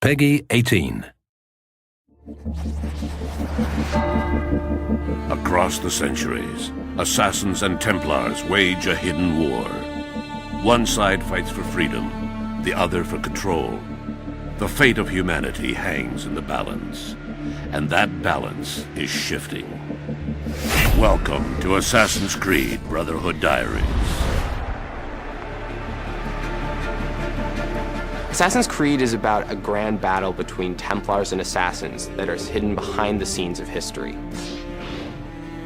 Peggy 18. Across the centuries, assassins and Templars wage a hidden war. One side fights for freedom, the other for control. The fate of humanity hangs in the balance, and that balance is shifting. Welcome to Assassin's Creed Brotherhood Diaries. Assassin's Creed is about a grand battle between Templars and Assassins that is hidden behind the scenes of history.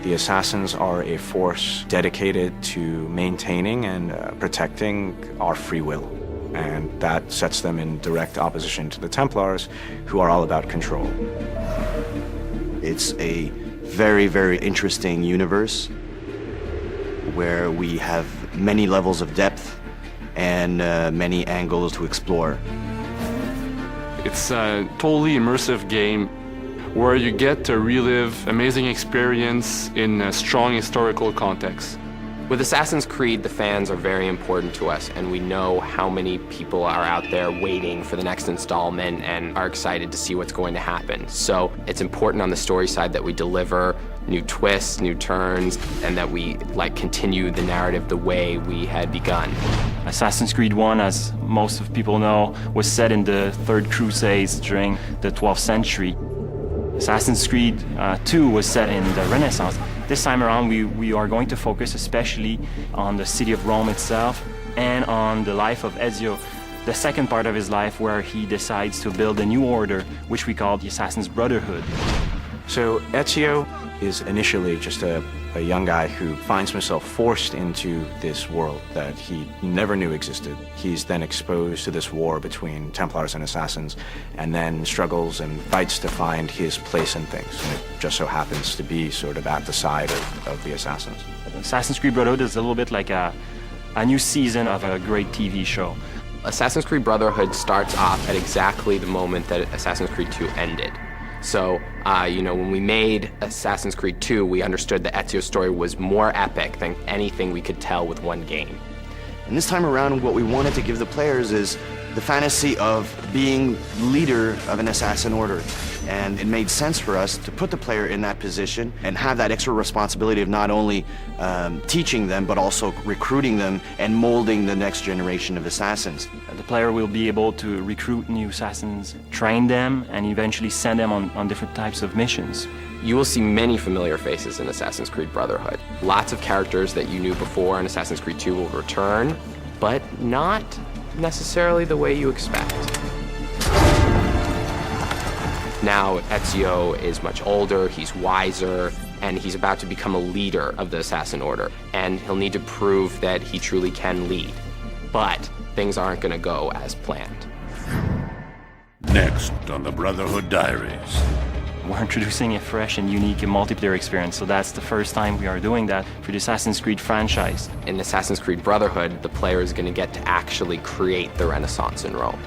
The Assassins are a force dedicated to maintaining and protecting our free will. And that sets them in direct opposition to the Templars, who are all about control. It's a very, very interesting universe where we have many levels of depth and many angles to explore. It's a totally immersive game where you get to relive amazing experience in a strong historical context. With Assassin's Creed, the fans are very important to us, and we know how many people are out there waiting for the next installment and are excited to see what's going to happen. So it's important on the story side that we deliver new twists, new turns, and that we continue the narrative the way we had begun. Assassin's Creed 1, as most of people know, was set in the Third Crusades during the 12th century. Assassin's Creed 2 was set in the Renaissance. This time around, we are going to focus especially on the city of Rome itself and on the life of Ezio, the second part of his life where he decides to build a new order, which we call the Assassin's Brotherhood. So Ezio is initially just a young guy who finds himself forced into this world that he never knew existed. He's then exposed to this war between Templars and Assassins, and then struggles and fights to find his place in things. And it just so happens to be sort of at the side of the Assassins. Assassin's Creed Brotherhood is a little bit like a new season of a great TV show. Assassin's Creed Brotherhood starts off at exactly the moment that Assassin's Creed 2 ended. So, when we made Assassin's Creed 2, we understood that Ezio's story was more epic than anything we could tell with one game. And this time around, what we wanted to give the players is the fantasy of being leader of an assassin order. And it made sense for us to put the player in that position and have that extra responsibility of not only teaching them, but also recruiting them and molding the next generation of assassins. The player will be able to recruit new assassins, train them, and eventually send them on different types of missions. You will see many familiar faces in Assassin's Creed Brotherhood. Lots of characters that you knew before in Assassin's Creed 2 will return, but not necessarily the way you expect. Now Ezio is much older, he's wiser, and he's about to become a leader of the Assassin Order, and he'll need to prove that he truly can lead. But things aren't going to go as planned. Next on the Brotherhood Diaries. We're introducing a fresh and unique multiplayer experience, so that's the first time we are doing that for the Assassin's Creed franchise. In Assassin's Creed Brotherhood, the player is going to get to actually create the Renaissance in Rome.